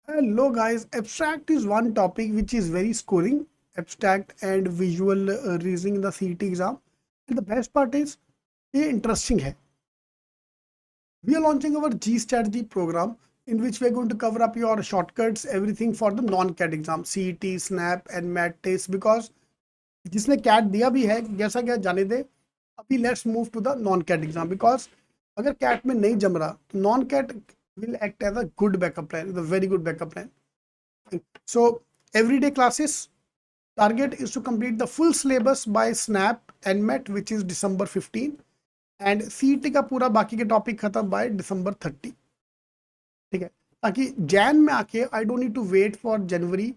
Hello guys, abstract is one topic which is very scoring, abstract and visual reasoning in the CET exam. And the best part is ये interesting है. We are launching our G strategy program in which we are going to cover up your shortcuts, everything for the non-CAT exam, CET, SNAP and MAT test because जिसने CAT दिया भी है जैसा क्या जाने दे. अभी let's move to the non-CAT exam because अगर CAT में नहीं जम रहा तो non-CAT will act as a good backup plan, a very good backup plan. So everyday classes target is to complete the full syllabus by SNAP and MET which is December 15 and CET का पूरा बाकी के topic खत्म by December 30. ठीक है, ताकि जैन में आके I don't need to wait for January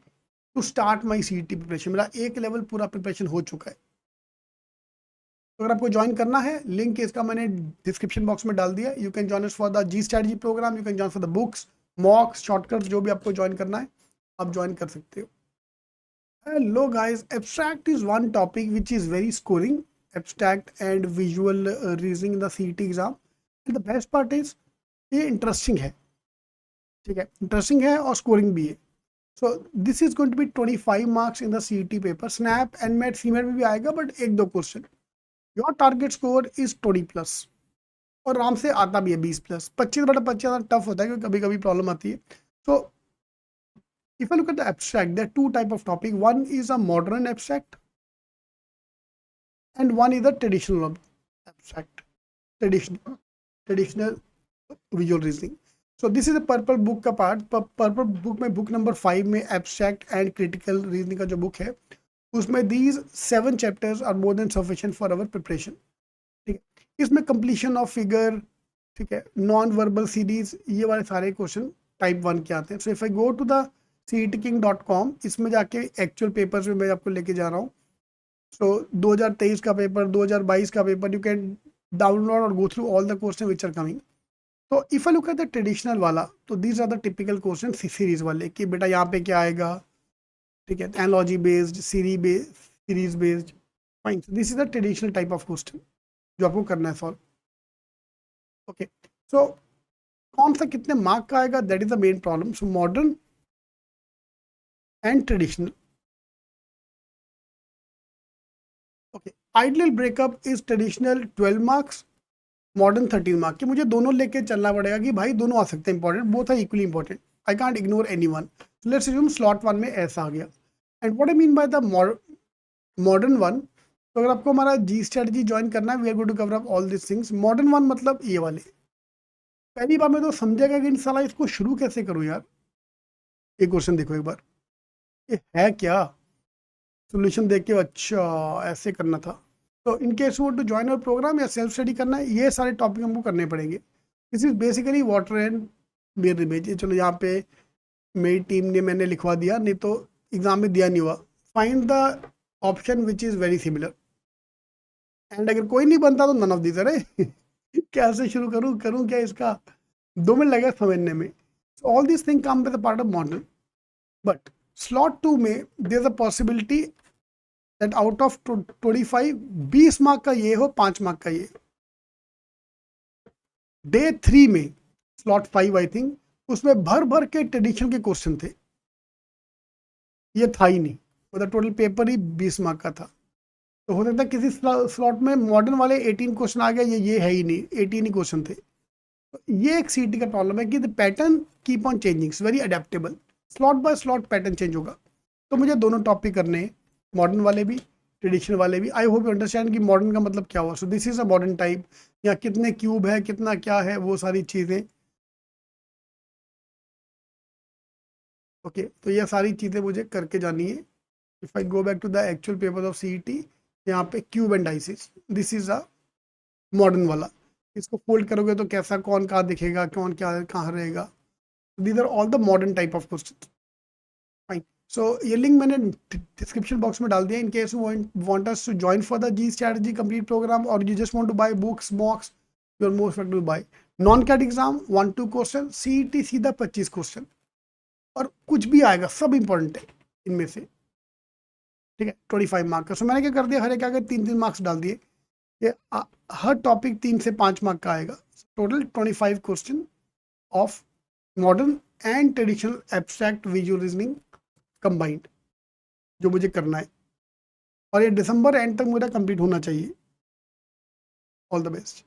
to start my CET preparation. मेरा एक लेवल पूरा प्रिपरेशन हो चुका है. तो अगर आपको ज्वाइन करना है, लिंक इसका मैंने डिस्क्रिप्शन बॉक्स में डाल दिया. You can join us for the G strategy programme, you can join for the books, mocks, shortcuts, जो भी आपको ज्वाइन करना है आप ज्वाइन कर सकते हो. Hello guys, abstract is one topic which is very scoring, abstract and visual reasoning in the CET exam. And the best part is ये interesting है. ठीक है, interesting है और scoring भी है. So this is going to be 25 marks in the CET paper. SNAP and MET CMAT में भी आएगा but एक दो question. Your target score is 20 plus और आराम से आता भी है 20 प्लस. 25/25 टफ होता है क्योंकि कभी कभी प्रॉब्लम आती है. So if I look at the abstract, there are two type of topic. One is a modern abstract and one is a traditional abstract, traditional visual reasoning. So this is a purple book का part. Purple book में book number 5 में abstract and critical reasoning का जो book है उसमें these 7 chapters are more than sufficient for our preparation. ठीक है, इसमें completion of figure, ठीक है, नॉन वर्बल सीरीज, ये वाले सारे क्वेश्चन टाइप 1 के आते हैं. So if I go to the CETking.com, इसमें जाके एक्चुअल पेपर्स में मैं आपको लेके जा रहा हूँ. सो 2023 का पेपर, 2022 का पेपर, यू कैन डाउनलोड और go through all the question which are coming. तो if I look at the traditional वाला, तो these are the typical question series वाले कि बेटा यहाँ पे क्या आएगा. ठीक है, analogy based, series based. Fine, this is the traditional type of question जो आपको करना है सॉल्व. ओके, सो कौन सा कितने मार्क का आएगा, that is the main problem. So modern and traditional. Okay, ideal breakup is traditional 12 marks, modern 13 mark. कि मुझे दोनों लेके चलना पड़ेगा कि भाई दोनों आ सकते हैं important, both are equally important. I can't ignore any one. Let's assume slot 1 में ऐसा आ गया. And what I mean by the modern one, तो अगर आपको हमारा जी स्ट्रेटजी ज्वाइन करना है, we are going to cover up all this things. Modern one मतलब ये वाले. पहली बार में तो समझेगा कि इन साला इसको शुरू कैसे करूँ यार. ये क्वेश्चन देखो एक बार, ये है क्या. सोल्यूशन देख के अच्छा ऐसे करना था. तो इन केस वो टू ज्वाइन अवर प्रोग्राम या सेल्फ स्टडी करना है, ये सारे टॉपिक हमको करने पड़ेंगे. This is basically water and mirror image. चलो यहाँ पे मेरी टीम ने मैंने लिखवा दिया, नहीं तो एग्जाम में दिया नहीं हुआ. Find the option which is very similar. And अगर कोई नहीं बनता तो नन ऑफ दिस. अरे कैसे शुरू करूँ क्या इसका, 2 मिनट लगे समझने में. All this thing come with part of modern. But slot 2 में there is a possibility that out of 25 20 mark का ये हो, 5 मार्क का ये. डे 3 में स्लॉट 5 आई थिंक, उसमें भर भर के ट्रेडिशन के क्वेश्चन थे. ये था ही नहीं, मतलब टोटल पेपर ही 20 मार्क का था. तो हो सकता है किसी स्लॉट में मॉडर्न वाले 18 क्वेश्चन आ गया, ये है ही नहीं, 18 ही क्वेश्चन थे. तो ये एक CET का प्रॉब्लम है कि the pattern keep on changing, very adaptable. Slot by slot pattern change होगा. तो मुझे दोनों टॉपिक करने हैं, मॉडर्न वाले भी, ट्रेडिशनल वाले भी. आई होप यू अंडरस्टैंड कि मॉडर्न का मतलब क्या हुआ. So this is a modern type, या कितने क्यूब है, कितना क्या है, वो सारी चीज़ें. ओके, तो ये सारी चीज़ें मुझे करके जानी है. If I go back to the actual paper of CET, यहाँ पे cube and dices, this is a modern वाला. इसको फोल्ड करोगे तो कैसा, कौन कहाँ दिखेगा, कौन क्या कहाँ रहेगा. These are all the modern type of question. Fine, so ये लिंक मैंने डिस्क्रिप्शन बॉक्स में डाल दिया. In case you want us to join for the G strategy complete program और you just want to buy books, mocks, you are most welcome to buy. Non CAT exam 1-2 question, CET सीधा 25 question और कुछ भी आएगा, सब important है इनमें से. ठीक है, 25 मार्क का. सो मैंने क्या कर दिया, हर एक आगे 3-3 मार्क्स डाल दिए. ये हर टॉपिक 3 से 5 मार्क का आएगा. Total 25 question of modern and traditional abstract visual reasoning combined, जो मुझे करना है, और ये दिसंबर एंड तक मेरा कंप्लीट होना चाहिए। All the best.